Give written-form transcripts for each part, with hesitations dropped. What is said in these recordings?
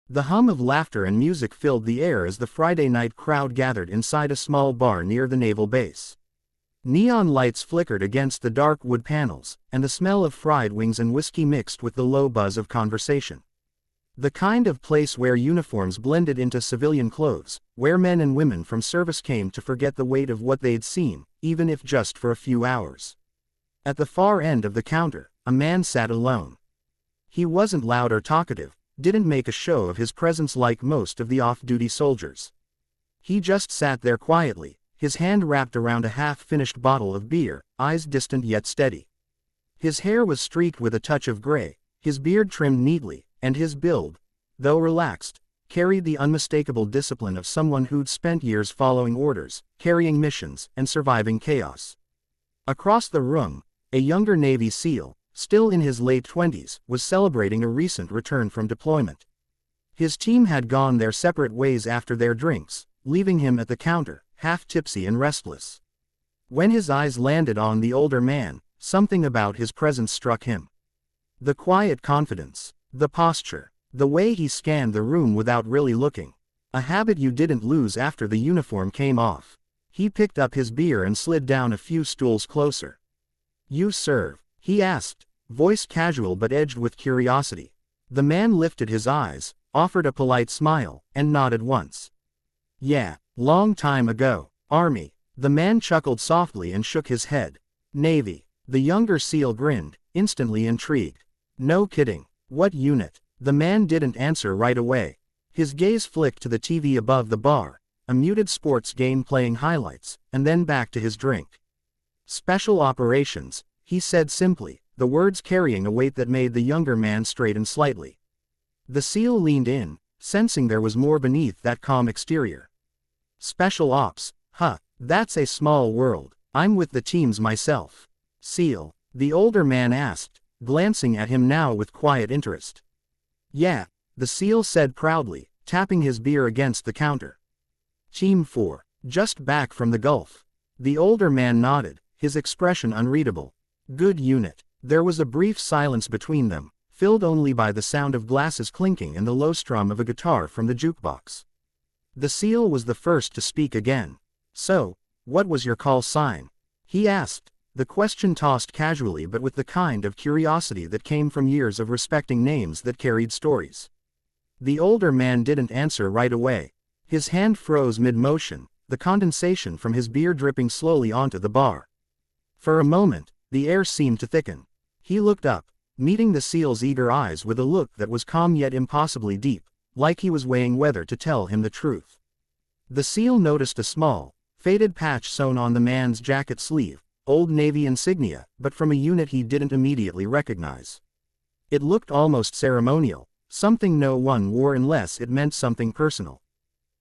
The hum of laughter and music filled the air as the Friday night crowd gathered inside a small bar near the naval base. Neon lights flickered against the dark wood panels, and the smell of fried wings and whiskey mixed with the low buzz of conversation. The kind of place where uniforms blended into civilian clothes, where men and women from service came to forget the weight of what they'd seen, even if just for a few hours. At the far end of the counter, a man sat alone. He wasn't loud or talkative, didn't make a show of his presence like most of the off-duty soldiers. He just sat there quietly, his hand wrapped around a half-finished bottle of beer, eyes distant yet steady. His hair was streaked with a touch of gray, his beard trimmed neatly, and his build, though relaxed, carried the unmistakable discipline of someone who'd spent years following orders, carrying missions, and surviving chaos. Across the room, a younger Navy SEAL, still in his late 20s, was celebrating a recent return from deployment. His team had gone their separate ways after their drinks, leaving him at the counter, half tipsy and restless. When his eyes landed on the older man, something about his presence struck him. The quiet confidence, the posture, the way he scanned the room without really looking. A habit you didn't lose after the uniform came off. He picked up his beer and slid down a few stools closer. "You serve?" he asked, voice casual but edged with curiosity. The man lifted his eyes, offered a polite smile, and nodded once. "Yeah, long time ago. Army." The man chuckled softly and shook his head. "Navy." The younger SEAL grinned, instantly intrigued. "No kidding. What unit?" The man didn't answer right away. His gaze flicked to the TV above the bar, a muted sports game playing highlights, and then back to his drink. "Special Operations," he said simply, the words carrying a weight that made the younger man straighten slightly. The SEAL leaned in, sensing there was more beneath that calm exterior. "Special Ops, huh, that's a small world. I'm with the teams myself." "SEAL?" the older man asked, glancing at him now with quiet interest. "Yeah," the SEAL said proudly, tapping his beer against the counter. "Team 4, just back from the Gulf." The older man nodded, his expression unreadable. "Good unit." There was a brief silence between them, filled only by the sound of glasses clinking and the low strum of a guitar from the jukebox. The SEAL was the first to speak again. "So, what was your call sign?" he asked, the question tossed casually but with the kind of curiosity that came from years of respecting names that carried stories. The older man didn't answer right away. His hand froze mid-motion, the condensation from his beer dripping slowly onto the bar. For a moment, the air seemed to thicken. He looked up, meeting the SEAL's eager eyes with a look that was calm yet impossibly deep, like he was weighing whether to tell him the truth. The SEAL noticed a small, faded patch sewn on the man's jacket sleeve, old Navy insignia, but from a unit he didn't immediately recognize. It looked almost ceremonial, something no one wore unless it meant something personal.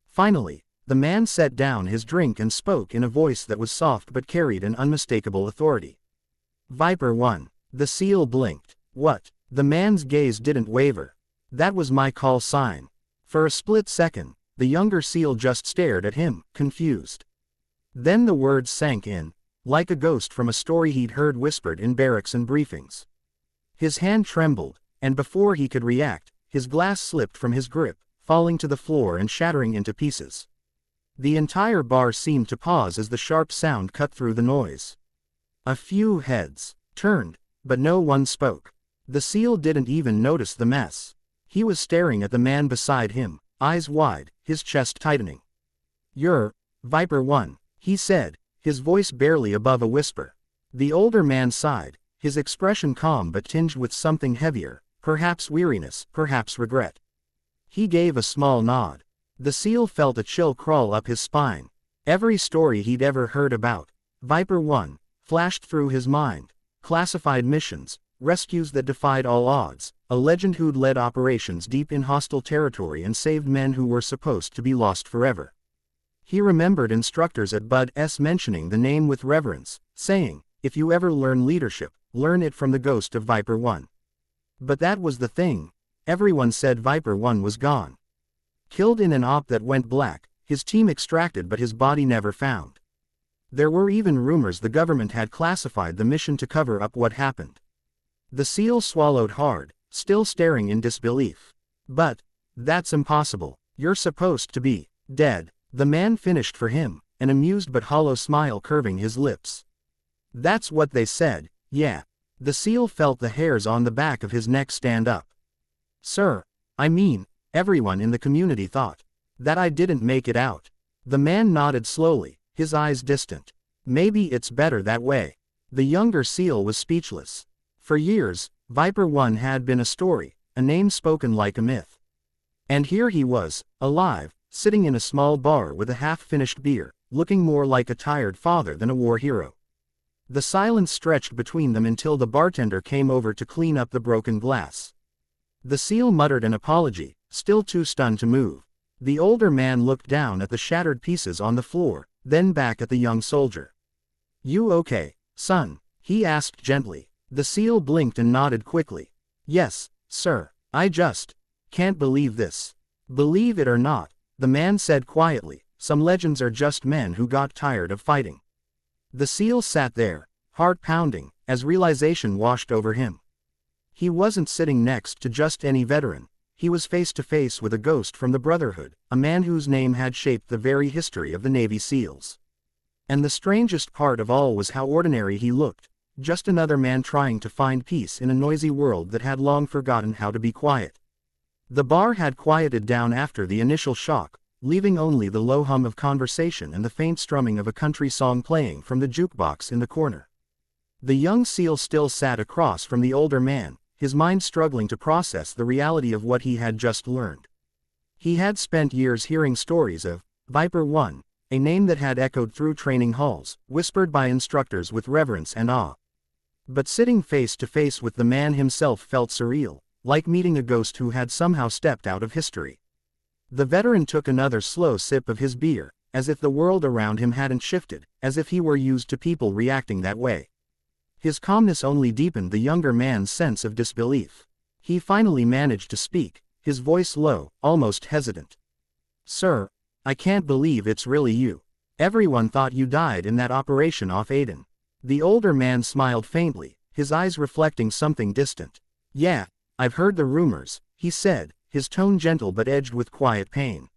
Finally, the man set down his drink and spoke in a voice that was soft but carried an unmistakable authority. "Viper 1. The SEAL blinked. "What?" The man's gaze didn't waver. "That was my call sign." For a split second, the younger SEAL just stared at him, confused. Then the words sank in, like a ghost from a story he'd heard whispered in barracks and briefings. His hand trembled, and before he could react, his glass slipped from his grip, falling to the floor and shattering into pieces. The entire bar seemed to pause as the sharp sound cut through the noise. A few heads turned, but no one spoke. The SEAL didn't even notice the mess. He was staring at the man beside him, eyes wide, his chest tightening. "You're Viper 1, he said, his voice barely above a whisper. The older man sighed, his expression calm but tinged with something heavier, perhaps weariness, perhaps regret. He gave a small nod. The SEAL felt a chill crawl up his spine. Every story he'd ever heard about Viper 1 flashed through his mind. Classified missions, rescues that defied all odds, a legend who'd led operations deep in hostile territory and saved men who were supposed to be lost forever. He remembered instructors at Bud.S mentioning the name with reverence, saying, "If you ever learn leadership, learn it from the ghost of Viper 1. But that was the thing. Everyone said Viper 1 was gone. Killed in an op that went black, his team extracted but his body never found. There were even rumors the government had classified the mission to cover up what happened." The SEAL swallowed hard, still staring in disbelief. "But That's impossible. You're supposed to be dead. The man finished for him, an amused but hollow smile curving his lips. That's what they said, yeah. The seal felt the hairs on the back of his neck stand up. Sir, I mean, everyone in the community thought that I didn't make it out. The man nodded slowly, his eyes distant. Maybe it's better that way. The younger seal was speechless. For years, Viper One had been a story, a name spoken like a myth. And here he was, alive, sitting in a small bar with a half-finished beer, looking more like a tired father than a war hero. The silence stretched between them until the bartender came over to clean up the broken glass. The seal muttered an apology, still too stunned to move. The older man looked down at the shattered pieces on the floor, then back at the young soldier. You okay, son? He asked gently. The seal blinked and nodded quickly. Yes, sir. I just can't believe this. Believe it or not, the man said quietly, some legends are just men who got tired of fighting. The seal sat there, heart pounding, as realization washed over him. He wasn't sitting next to just any veteran. He was face to face with a ghost from the Brotherhood, a man whose name had shaped the very history of the Navy SEALs. And the strangest part of all was how ordinary he looked, just another man trying to find peace in a noisy world that had long forgotten how to be quiet. The bar had quieted down after the initial shock, leaving only the low hum of conversation and the faint strumming of a country song playing from the jukebox in the corner. The young seal still sat across from the older man, his mind struggling to process the reality of what he had just learned. He had spent years hearing stories of Viper One, a name that had echoed through training halls, whispered by instructors with reverence and awe. But sitting face to face with the man himself felt surreal, like meeting a ghost who had somehow stepped out of history. The veteran took another slow sip of his beer, as if the world around him hadn't shifted, as if he were used to people reacting that way. His calmness only deepened the younger man's sense of disbelief. He finally managed to speak, his voice low, almost hesitant. Sir, I can't believe it's really you. Everyone thought you died in that operation off Aden. The older man smiled faintly, his eyes reflecting something distant. Yeah, I've heard the rumors, he said, his tone gentle but edged with quiet pain.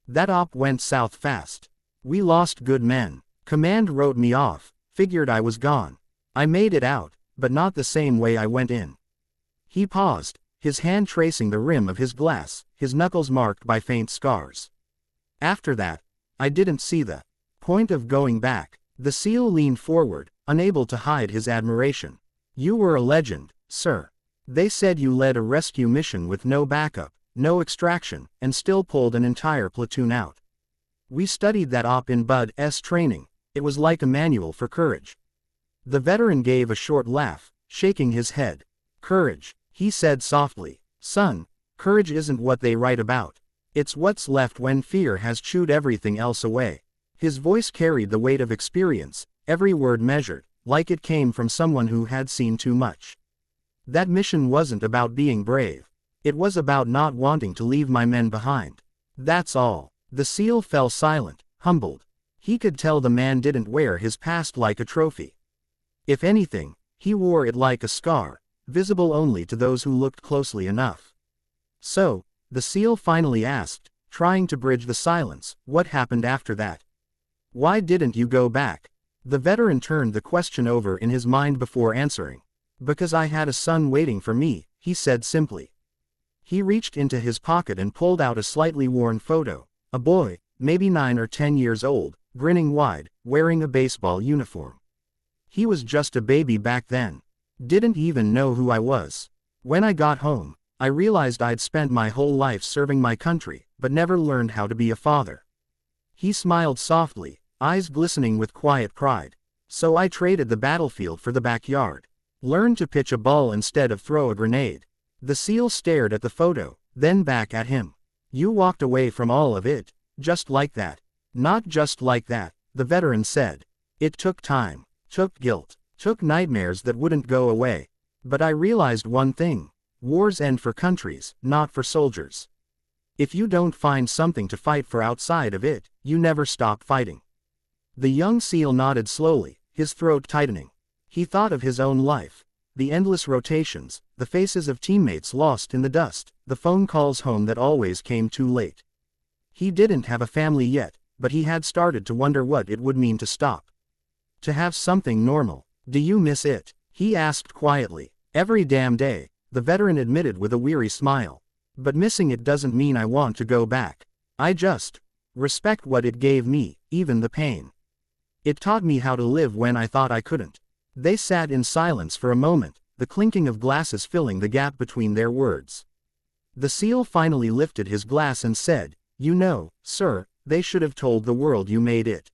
That op went south fast. We lost good men. Command wrote me off, figured I was gone. I made it out, but not the same way I went in. He paused, his hand tracing the rim of his glass, his knuckles marked by faint scars. After that, I didn't see the point of going back. The seal leaned forward, unable to hide his admiration. You were a legend, sir. They said you led a rescue mission with no backup, no extraction, and still pulled an entire platoon out. We studied that op in Bud's training. It was like a manual for courage. The veteran gave a short laugh, shaking his head. Courage, he said softly. Son, courage isn't what they write about. It's what's left when fear has chewed everything else away. His voice carried the weight of experience, every word measured, like it came from someone who had seen too much. That mission wasn't about being brave. It was about not wanting to leave my men behind. That's all. The seal fell silent, humbled. He could tell the man didn't wear his past like a trophy. If anything, he wore it like a scar, visible only to those who looked closely enough. So, the seal finally asked, trying to bridge the silence, what happened after that? Why didn't you go back? The veteran turned the question over in his mind before answering. Because I had a son waiting for me, he said simply. He reached into his pocket and pulled out a slightly worn photo, a boy, maybe 9 or 10 years old, grinning wide, wearing a baseball uniform. He was just a baby back then. Didn't even know who I was. When I got home, I realized I'd spent my whole life serving my country, but never learned how to be a father. He smiled softly, eyes glistening with quiet pride. So I traded the battlefield for the backyard. Learned to pitch a ball instead of throw a grenade. The seal stared at the photo, then back at him. You walked away from all of it, just like that. Not just like that, the veteran said. It took time, took guilt, took nightmares that wouldn't go away. But I realized one thing. Wars end for countries, not for soldiers. If you don't find something to fight for outside of it, you never stop fighting. The young seal nodded slowly, his throat tightening. He thought of his own life. the endless rotations, the faces of teammates lost in the dust, the phone calls home that always came too late. He didn't have a family yet, but he had started to wonder what it would mean to stop. To have something normal. Do you miss it? He asked quietly. Every damn day, the veteran admitted with a weary smile. But missing it doesn't mean I want to go back. I just respect what it gave me, even the pain. It taught me how to live when I thought I couldn't. They sat in silence for a moment, the clinking of glasses filling the gap between their words. The SEAL finally lifted his glass and said, "You know, sir, they should have told the world you made it.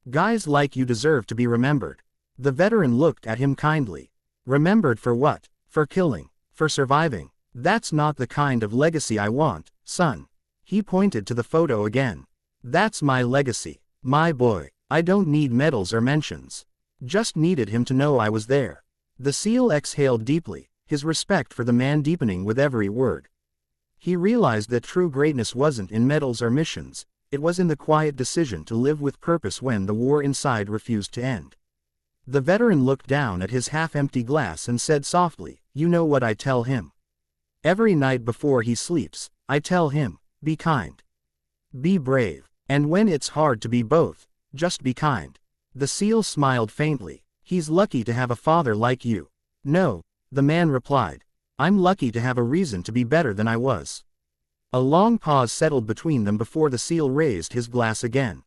Guys like you deserve to be remembered." The veteran looked at him kindly. Remembered for what? For killing? For surviving? That's not the kind of legacy I want, son. He pointed to the photo again. That's my legacy. My boy. I don't need medals or mentions. Just needed him to know I was there. The SEAL exhaled deeply, his respect for the man deepening with every word. He realized that true greatness wasn't in medals or missions, it was in the quiet decision to live with purpose when the war inside refused to end. The veteran looked down at his half-empty glass and said softly, "You know what I tell him? Every night before he sleeps, I tell him, be kind. Be brave. And when it's hard to be both, just be kind." The SEAL smiled faintly. "He's lucky to have a father like you." "No," the man replied. "I'm lucky to have a reason to be better than I was." A long pause settled between them before the SEAL raised his glass again.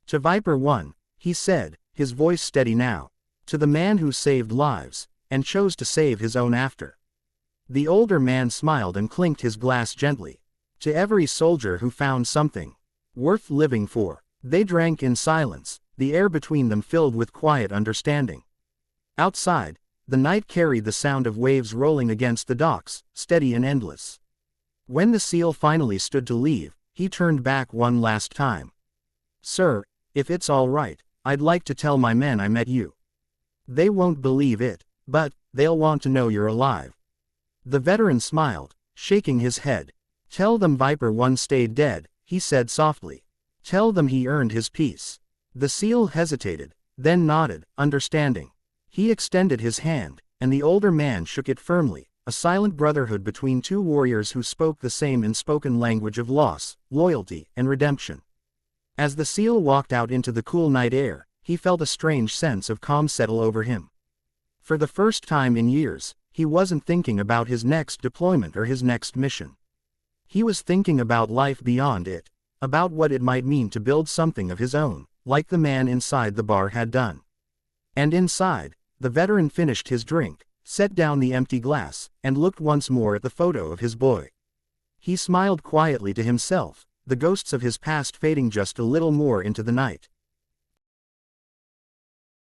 "To Viper 1, he said, his voice steady now. "To the man who saved lives, and chose to save his own after." The older man smiled and clinked his glass gently. "To every soldier who found something worth living for." They drank in silence, the air between them filled with quiet understanding. Outside, the night carried the sound of waves rolling against the docks, steady and endless. When the SEAL finally stood to leave, he turned back one last time. "Sir, if it's all right, I'd like to tell my men I met you. They won't believe it, but they'll want to know you're alive." The veteran smiled, shaking his head. "Tell them Viper 1 stayed dead," he said softly. "Tell them he earned his peace." The SEAL hesitated, then nodded, understanding. He extended his hand, and the older man shook it firmly, a silent brotherhood between two warriors who spoke the same unspoken language of loss, loyalty, and redemption. As the SEAL walked out into the cool night air, he felt a strange sense of calm settle over him. For the first time in years, he wasn't thinking about his next deployment or his next mission. He was thinking about life beyond it, about what it might mean to build something of his own, like the man inside the bar had done. And inside, the veteran finished his drink, set down the empty glass, and looked once more at the photo of his boy. He smiled quietly to himself, the ghosts of his past fading just a little more into the night.